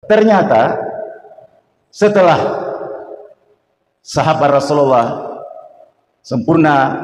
Ternyata setelah sahabat Rasulullah sempurna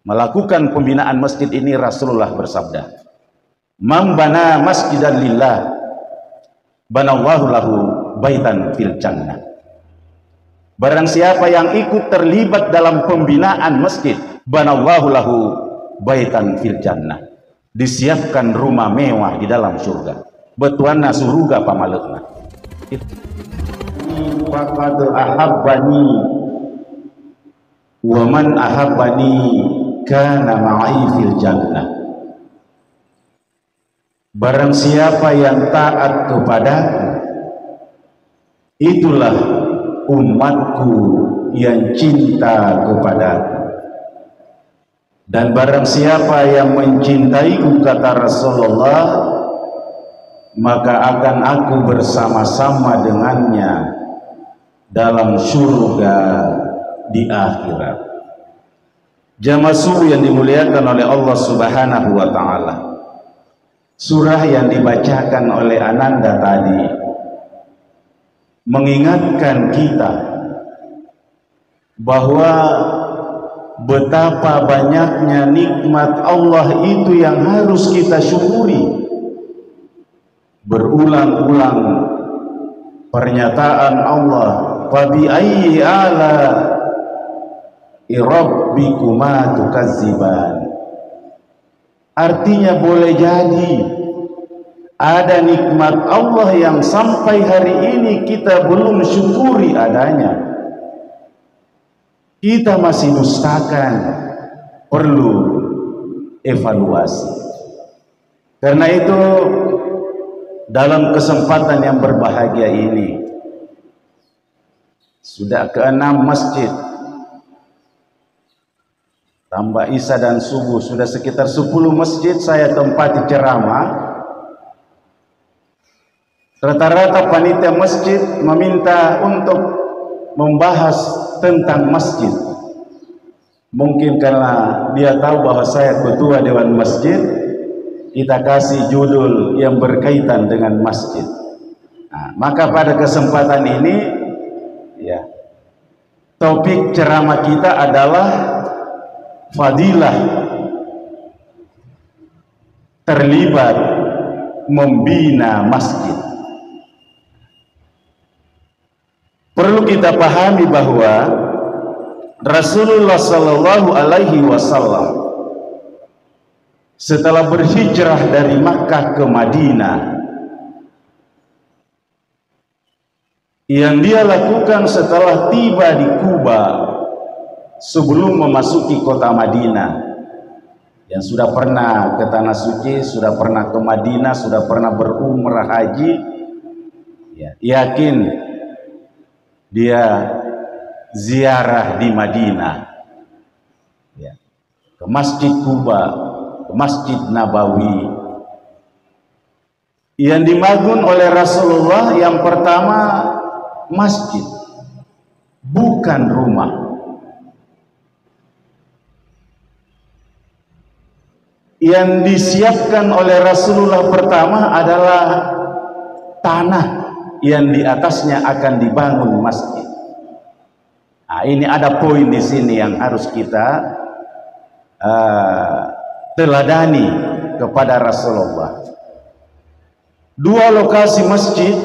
melakukan pembinaan masjid ini, Rasulullah bersabda, "Man bana masjidan lillah, banallahu lahu baitan fil jannah." Barang siapa yang ikut terlibat dalam pembinaan masjid, banallahu lahu baitan fil jannah, disiapkan rumah mewah di dalam surga. Betuanna suruga pamaleukna. Faqad ahabbani wa man ahabbani kana ma'i fil jannah. Barang siapa yang taat kepadaku, itulah umatku yang cinta kepadaku. Dan barang siapa yang mencintaiku, kata Rasulullah, maka akan aku bersama-sama dengannya dalam surga di akhirat. Jamaah subuh yang dimuliakan oleh Allah Subhanahu wa ta'ala, surah yang dibacakan oleh Ananda tadi mengingatkan kita bahwa betapa banyaknya nikmat Allah itu yang harus kita syukuri. Berulang-ulang pernyataan Allah, "Fabi ayyi ala rabbikuma tukazziban." Artinya boleh jadi ada nikmat Allah yang sampai hari ini kita belum syukuri adanya, kita masih dustakan, perlu evaluasi. Karena itu dalam kesempatan yang berbahagia ini, sudah ke-6 masjid, tambah isya dan subuh, sudah sekitar 10 masjid saya tempati ceramah. Rata-rata panitia masjid meminta untuk membahas tentang masjid. Mungkin karena dia tahu bahwa saya ketua dewan masjid, kita kasih judul yang berkaitan dengan masjid. Nah, maka pada kesempatan ini, ya, topik ceramah kita adalah fadilah terlibat membina masjid. Perlu kita pahami bahwa Rasulullah Sallallahu Alaihi Wasallam setelah berhijrah dari Makkah ke Madinah, yang dia lakukan setelah tiba di Kuba sebelum memasuki kota Madinah, yang sudah pernah ke Tanah Suci, sudah pernah ke Madinah, sudah pernah berumrah haji, ya, yakin dia ziarah di Madinah, ya, ke Masjid Kuba, ke Masjid Nabawi. Yang dibangun oleh Rasulullah yang pertama masjid, bukan rumah. Yang disiapkan oleh Rasulullah pertama adalah tanah yang di atasnya akan dibangun masjid. Nah, ini ada poin di sini yang harus kita teladani kepada Rasulullah. Dua lokasi masjid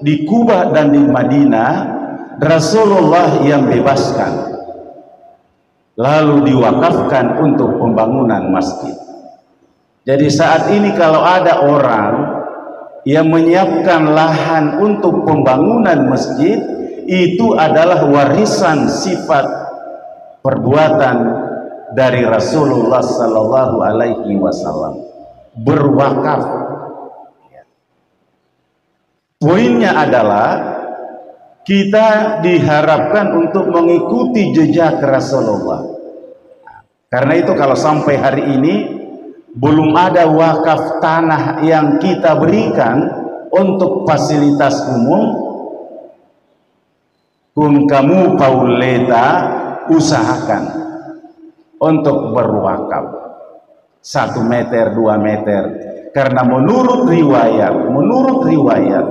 di Kuba dan di Madinah, Rasulullah yang bebaskan, lalu diwakafkan untuk pembangunan masjid. Jadi saat ini kalau ada orang yang menyiapkan lahan untuk pembangunan masjid, itu adalah warisan sifat perbuatan dari Rasulullah Sallallahu Alaihi Wasallam, berwakaf. Poinnya adalah kita diharapkan untuk mengikuti jejak Rasulullah. Karena itu kalau sampai hari ini belum ada wakaf tanah yang kita berikan untuk fasilitas umum, kun kamu pauleta usahakan untuk berwakaf 1 meter 2 meter, karena menurut riwayat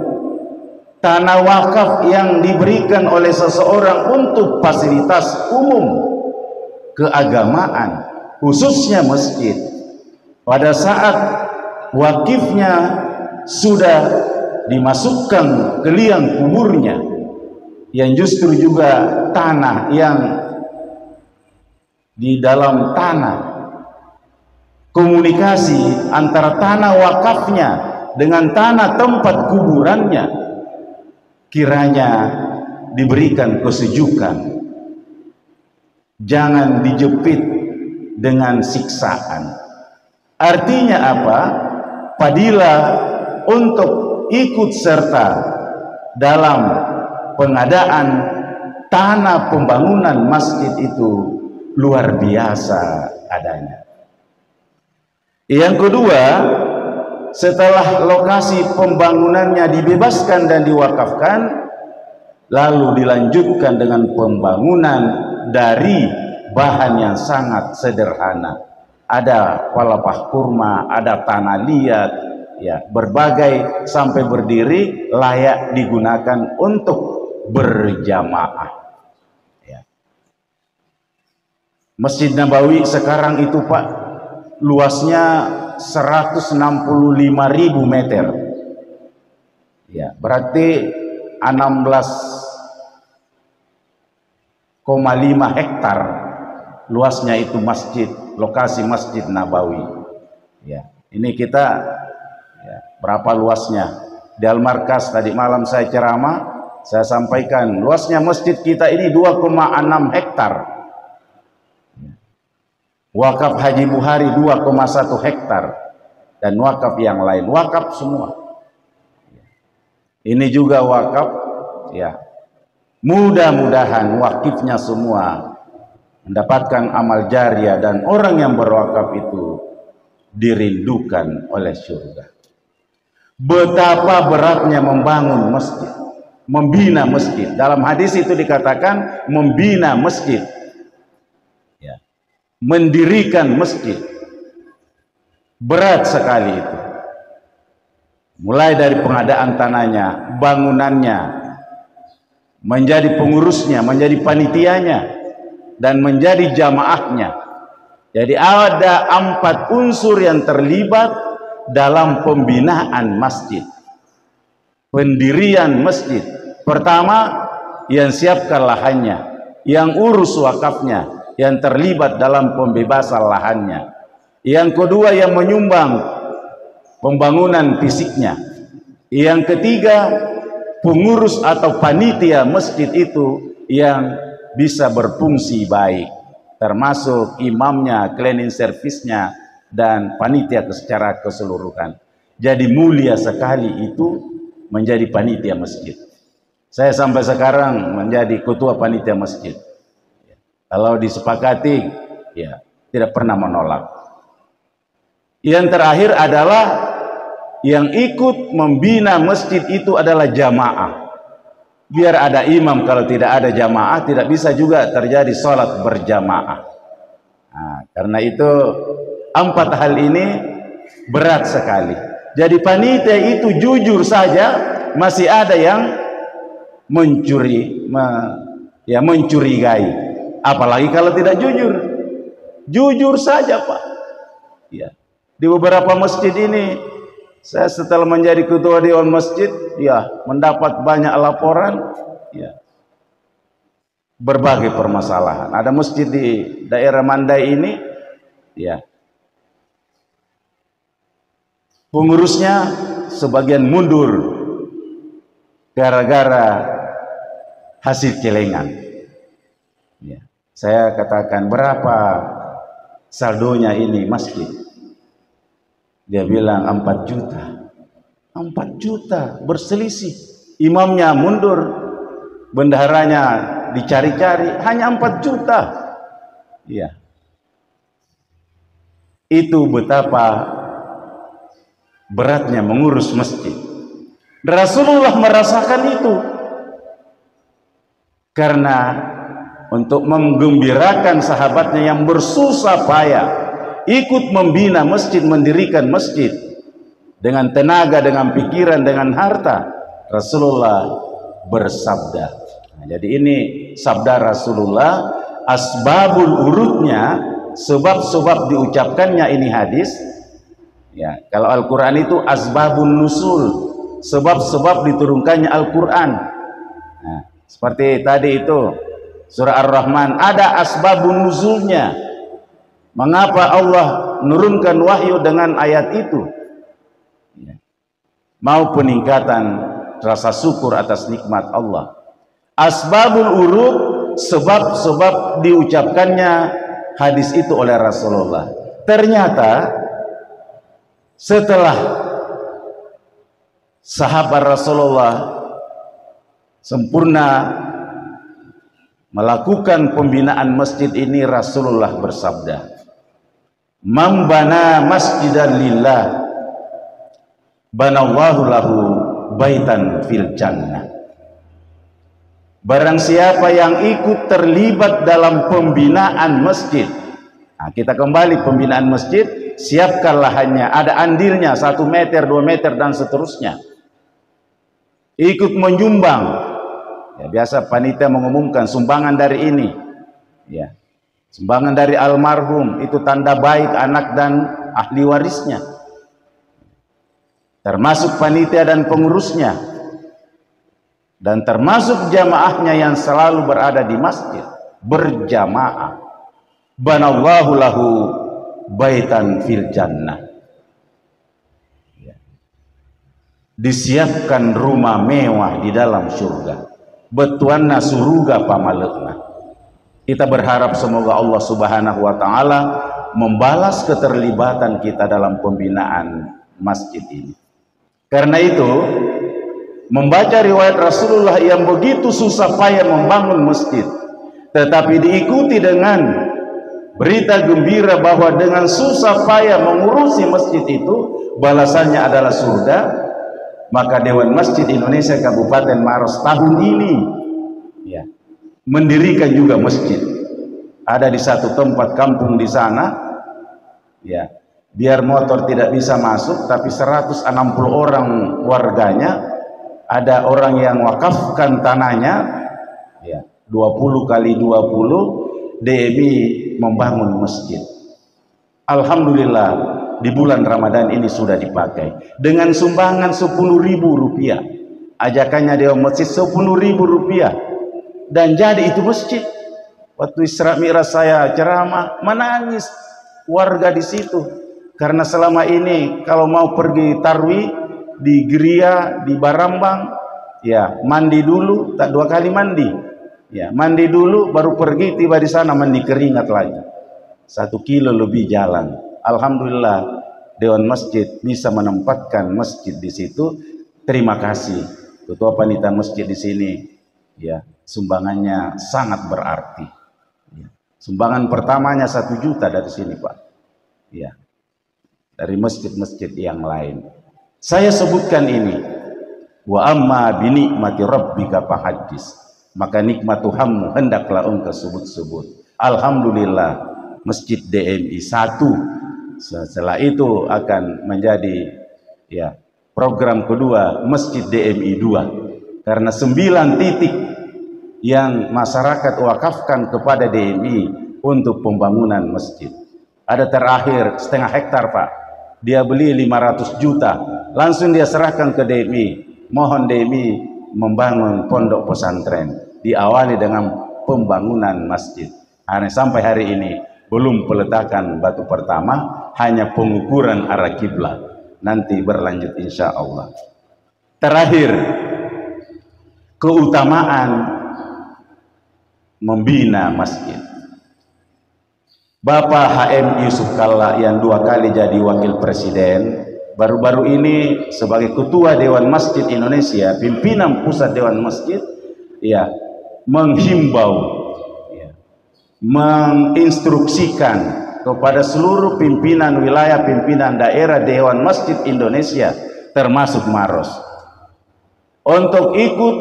tanah wakaf yang diberikan oleh seseorang untuk fasilitas umum keagamaan, khususnya masjid, pada saat wakifnya sudah dimasukkan ke liang kuburnya, yang justru juga tanah yang di dalam tanah, komunikasi antara tanah wakafnya dengan tanah tempat kuburannya, kiranya diberikan kesejukan, jangan dijepit dengan siksaan. Artinya apa? Fadilah untuk ikut serta dalam pengadaan tanah pembangunan masjid itu luar biasa adanya. Yang kedua, setelah lokasi pembangunannya dibebaskan dan diwakafkan, lalu dilanjutkan dengan pembangunan dari bahan yang sangat sederhana. Ada pelepah kurma, ada tanah liat, ya, berbagai sampai berdiri, layak digunakan untuk berjamaah. Ya. Masjid Nabawi sekarang itu Pak, luasnya 165.000 meter. Ya, berarti 16,5 hektar luasnya itu masjid, lokasi Masjid Nabawi. Ya, ini kita ya, berapa luasnya? Di Al-Markas tadi malam saya ceramah, saya sampaikan luasnya masjid kita ini 2,6 hektar. Wakaf Haji Buhari 2,1 hektar, dan wakaf yang lain, wakaf semua. Ini juga wakaf, ya. Mudah-mudahan wakifnya semua mendapatkan amal jariah dan orang yang berwakaf itu dirindukan oleh surga. Betapa beratnya membangun masjid, membina masjid. Dalam hadis itu dikatakan membina masjid, ya, mendirikan masjid, berat sekali itu. Mulai dari pengadaan tanahnya, bangunannya, menjadi pengurusnya, menjadi panitianya, dan menjadi jamaahnya. Jadi ada 4 unsur yang terlibat dalam pembinaan masjid, pendirian masjid. Pertama, yang siapkan lahannya, yang urus wakafnya, yang terlibat dalam pembebasan lahannya. Yang kedua, yang menyumbang pembangunan fisiknya. Yang ketiga, pengurus atau panitia masjid itu yang bisa berfungsi baik, termasuk imamnya, cleaning service-nya, dan panitia secara keseluruhan. Jadi mulia sekali itu menjadi panitia masjid. Saya sampai sekarang menjadi ketua panitia masjid. Kalau disepakati, ya tidak pernah menolak. Yang terakhir adalah yang ikut membina masjid itu adalah jamaah. Biar ada imam, kalau tidak ada jamaah tidak bisa juga terjadi sholat berjamaah. Nah, karena itu 4 hal ini berat sekali. Jadi panitia itu jujur saja masih ada yang mencurigai. Apalagi kalau tidak jujur. Jujur saja Pak. Ya. Di beberapa masjid ini, saya setelah menjadi ketua dewan masjid, ya mendapat banyak laporan, ya berbagai permasalahan. Ada masjid di daerah Mandai ini, ya pengurusnya sebagian mundur gara-gara hasil celengan. Ya. Saya katakan, berapa saldonya ini masjid? Dia bilang 4 juta. 4 juta berselisih. Imamnya mundur, bendaharanya dicari-cari, hanya 4 juta. Iya. Itu betapa beratnya mengurus masjid. Rasulullah merasakan itu. Karena untuk menggembirakan sahabatnya yang bersusah payah ikut membina masjid, mendirikan masjid dengan tenaga, dengan pikiran, dengan harta, Rasulullah bersabda. Nah, jadi ini sabda Rasulullah, asbabul urutnya, sebab-sebab diucapkannya ini hadis. Ya, kalau Al-Quran itu asbabun nusul, sebab-sebab diturunkannya Al-Quran. Nah, seperti tadi itu surah Ar-Rahman ada asbabun nuzulnya. Mengapa Allah menurunkan wahyu dengan ayat itu? Ya. Mau peningkatan rasa syukur atas nikmat Allah. Asbabul urut, sebab-sebab diucapkannya hadis itu oleh Rasulullah. Ternyata setelah sahabat Rasulullah sempurna melakukan pembinaan masjid ini, Rasulullah bersabda, "Man bana masjidan lillah, banallahu lahu baitan fil jannah." Barang siapa yang ikut terlibat dalam pembinaan masjid. Nah, kita kembali pembinaan masjid, siapkan lahannya, ada andilnya 1 meter, 2 meter dan seterusnya. Ikut menyumbang. Ya, biasa panitia mengumumkan sumbangan dari ini. Ya. Sumbangan dari almarhum itu tanda baik anak dan ahli warisnya. Termasuk panitia dan pengurusnya. Dan termasuk jamaahnya yang selalu berada di masjid berjamaah. Banallahu lahu baitan fil jannah. Ya. Disiapkan rumah mewah di dalam surga. Betuanna suruga pamalekna. Kita berharap semoga Allah Subhanahu wa taala membalas keterlibatan kita dalam pembinaan masjid ini. Karena itu, membaca riwayat Rasulullah yang begitu susah payah membangun masjid, tetapi diikuti dengan berita gembira bahwa dengan susah payah mengurusi masjid itu balasannya adalah surga, maka Dewan Masjid Indonesia Kabupaten Maros tahun ini ya, mendirikan juga masjid. Ada di satu tempat kampung di sana, ya, biar motor tidak bisa masuk, tapi 160 orang warganya, ada orang yang wakafkan tanahnya, ya, 20 kali 20 DMI membangun masjid. Alhamdulillah di bulan Ramadan ini sudah dipakai dengan sumbangan 10.000 rupiah. Ajakannya Dewan Masjid 10.000 rupiah dan jadi itu masjid. Waktu Isra Mi'raj saya ceramah menangis warga di situ karena selama ini kalau mau pergi tarwih di Geria, di Barambang, ya mandi dulu, tak 2 kali mandi, ya mandi dulu baru pergi, tiba di sana mandi keringat lagi, 1 kilo lebih jalan. Alhamdulillah Dewan Masjid bisa menempatkan masjid di situ. Terima kasih Ketua Panitia Masjid di sini, ya sumbangannya sangat berarti. Ya. Sumbangan pertamanya 1 juta dari sini Pak, ya dari masjid-masjid yang lain. Saya sebutkan ini, wa amma bi nikmati rabbika fahaddis, maka nikmat Tuhanmu hendaklah engkau sebut-sebut. Alhamdulillah masjid DMI 1, setelah itu akan menjadi ya program kedua masjid DMI 2, karena 9 titik yang masyarakat wakafkan kepada DMI untuk pembangunan masjid. Ada terakhir 0,5 hektar Pak, dia beli 500 juta, langsung dia serahkan ke DMI. Mohon DMI membangun pondok pesantren, diawali dengan pembangunan masjid. Sampai hari ini belum peletakan batu pertama, hanya pengukuran arah kiblat. Nanti berlanjut insya Allah. Terakhir, keutamaan membina masjid. Bapak HM Yusuf Kalla yang 2 kali jadi wakil presiden, baru-baru ini sebagai ketua Dewan Masjid Indonesia, pimpinan pusat Dewan Masjid, ya menghimbau, ya, menginstruksikan kepada seluruh pimpinan wilayah, pimpinan daerah Dewan Masjid Indonesia termasuk Maros untuk ikut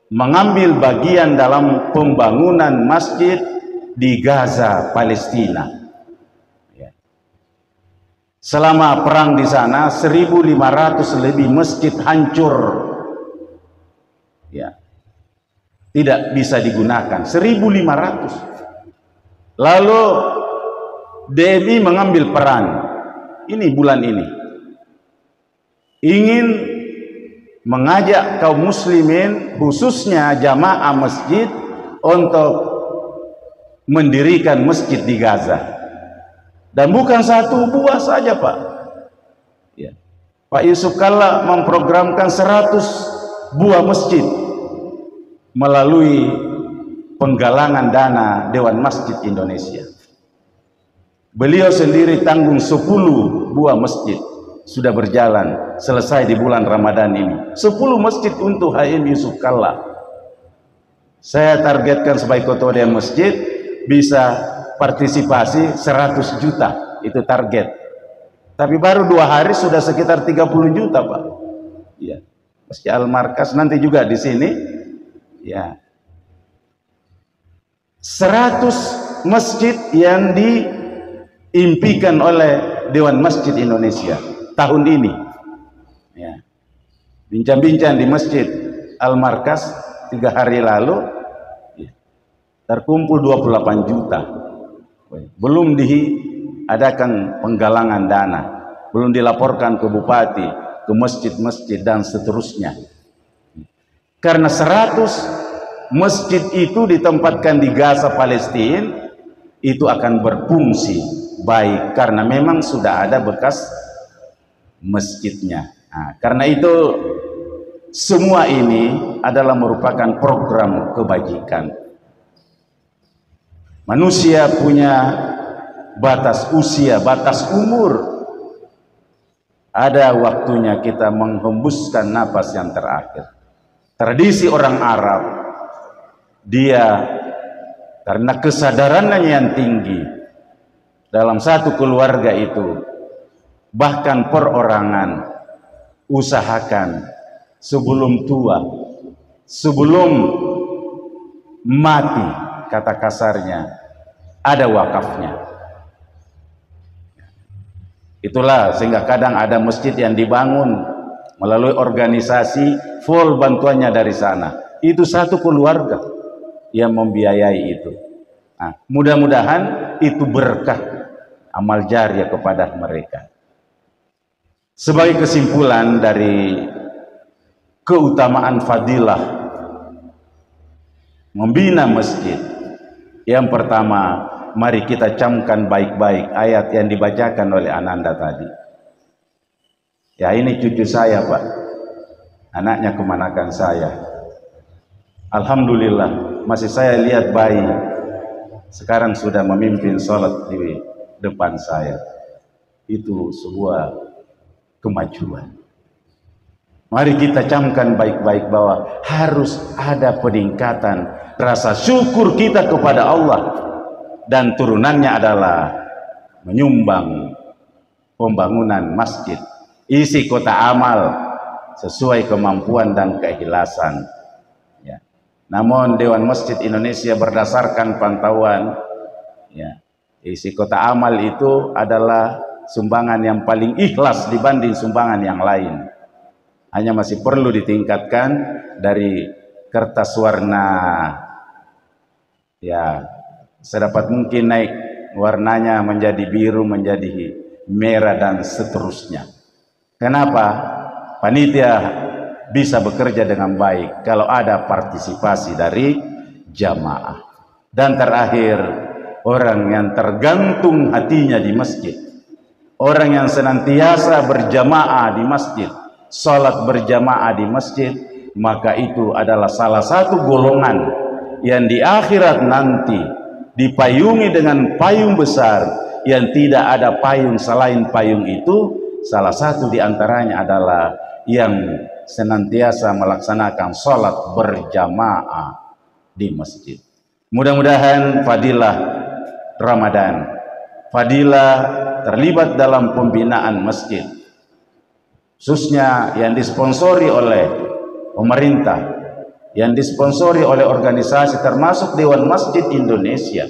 mengambil bagian dalam pembangunan masjid di Gaza, Palestina. Ya. Selama perang di sana 1.500 lebih masjid hancur ya, tidak bisa digunakan. 1.500. Lalu DMI mengambil peran ini bulan ini, ingin mengajak kaum muslimin khususnya jamaah masjid untuk mendirikan masjid di Gaza. Dan bukan satu buah saja, Pak. Ya. Pak Yusuf Kalla memprogramkan 100 buah masjid melalui penggalangan dana Dewan Masjid Indonesia. Beliau sendiri tanggung 10 buah masjid, sudah berjalan selesai di bulan Ramadan ini. 10 masjid untuk HM Yusuf Kalla. Saya targetkan sebagai ketua Dewan Masjid bisa partisipasi 100 juta, itu target. Tapi baru 2 hari sudah sekitar 30 juta, Pak. Ya. Masjid Al-Markas nanti juga di sini. Ya. 100 masjid yang diimpikan oleh Dewan Masjid Indonesia tahun ini. Ya. Bincang-bincang di Masjid Al-Markas 3 hari lalu, ya, terkumpul 28 juta. Belum diadakan penggalangan dana, belum dilaporkan ke bupati, ke masjid-masjid dan seterusnya. Karena 100 masjid itu ditempatkan di Gaza, Palestina, itu akan berfungsi baik karena memang sudah ada bekas masjidnya. Nah, karena itu semua ini adalah merupakan program kebajikan. Manusia punya batas usia, batas umur. Ada waktunya kita menghembuskan napas yang terakhir. Tradisi orang Arab, dia karena kesadarannya yang tinggi dalam satu keluarga itu, bahkan perorangan, usahakan sebelum tua, sebelum mati, kata kasarnya, ada wakafnya. Itulah sehingga kadang ada masjid yang dibangun melalui organisasi, full bantuannya dari sana. Itu satu keluarga yang membiayai itu. Nah, mudah-mudahan itu berkah amal jariah kepada mereka. Sebagai kesimpulan dari keutamaan fadilah membina masjid, yang pertama, mari kita camkan baik-baik ayat yang dibacakan oleh Ananda tadi. Ya, ini cucu saya, Pak. Anaknya kemanakan saya. Alhamdulillah, masih saya lihat bayi. Sekarang sudah memimpin sholat di depan saya. Itu sebuah kemajuan. Mari kita camkan baik-baik bahwa harus ada peningkatan rasa syukur kita kepada Allah. Dan turunannya adalah menyumbang pembangunan masjid. Isi kota amal sesuai kemampuan dan keikhlasan. Ya. Namun Dewan Masjid Indonesia berdasarkan pantauan, ya, isi kota amal itu adalah sumbangan yang paling ikhlas dibanding sumbangan yang lain. Hanya masih perlu ditingkatkan dari kertas warna, ya, sedapat mungkin naik warnanya menjadi biru, menjadi merah dan seterusnya. Kenapa? Panitia bisa bekerja dengan baik kalau ada partisipasi dari jamaah. Dan terakhir, orang yang tergantung hatinya di masjid, orang yang senantiasa berjamaah di masjid, salat berjamaah di masjid, maka itu adalah salah satu golongan yang di akhirat nanti dipayungi dengan payung besar yang tidak ada payung selain payung itu. Salah satu diantaranya adalah yang senantiasa melaksanakan sholat berjamaah di masjid. Mudah-mudahan fadilah Ramadan, fadilah terlibat dalam pembinaan masjid, khususnya yang disponsori oleh pemerintah, yang disponsori oleh organisasi termasuk Dewan Masjid Indonesia.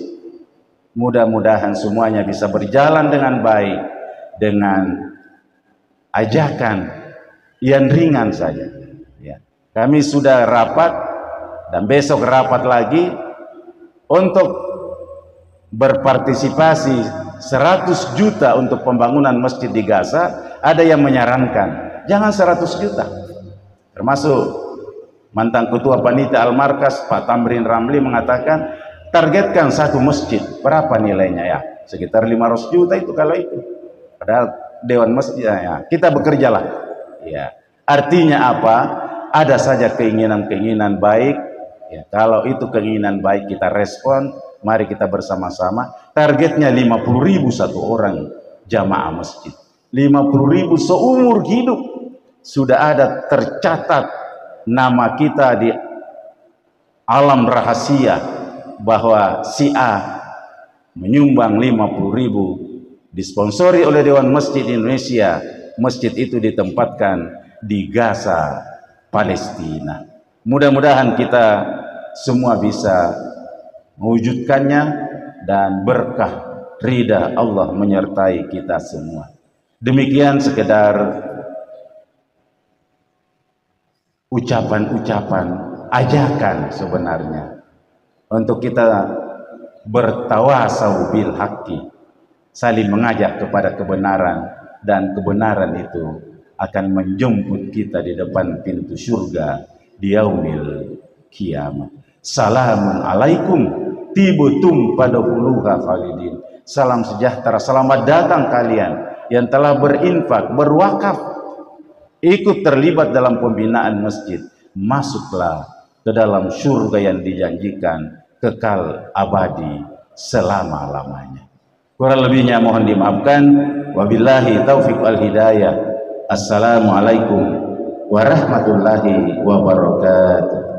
Mudah-mudahan semuanya bisa berjalan dengan baik, dengan ajakan yang ringan saja, ya. Kami sudah rapat dan besok rapat lagi untuk berpartisipasi 100 juta untuk pembangunan masjid di Gaza. Ada yang menyarankan jangan 100 juta, termasuk mantan ketua panitia Al-Markas Pak Tamrin Ramli mengatakan targetkan satu masjid. Berapa nilainya ya? Sekitar 500 juta itu kalau itu. Padahal dewan masjid ya, kita bekerjalah. Ya. Artinya apa? Ada saja keinginan-keinginan baik. Ya, kalau itu keinginan baik kita respon, mari kita bersama-sama. Targetnya 50.000 satu orang jamaah masjid. 50.000 seumur hidup. Sudah ada tercatat nama kita di alam rahasia bahwa si A menyumbang 50.000 disponsori oleh Dewan Masjid Indonesia. Masjid itu ditempatkan di Gaza, Palestina. Mudah-mudahan kita semua bisa mewujudkannya dan berkah ridha Allah menyertai kita semua. Demikian sekedar ucapan-ucapan ajakan sebenarnya untuk kita bertawasau bil haqqi, saling mengajak kepada kebenaran, dan kebenaran itu akan menjemput kita di depan pintu surga di yaumil kiamat. Salamun alaikum tibutum pada huluha khalidin. Salam sejahtera, selamat datang kalian yang telah berinfak, berwakaf, ikut terlibat dalam pembinaan masjid. Masuklah ke dalam surga yang dijanjikan kekal abadi selama-lamanya. Kurang lebihnya mohon dimaafkan. Wabillahi taufiq wal hidayah. Assalamualaikum warahmatullahi wabarakatuh.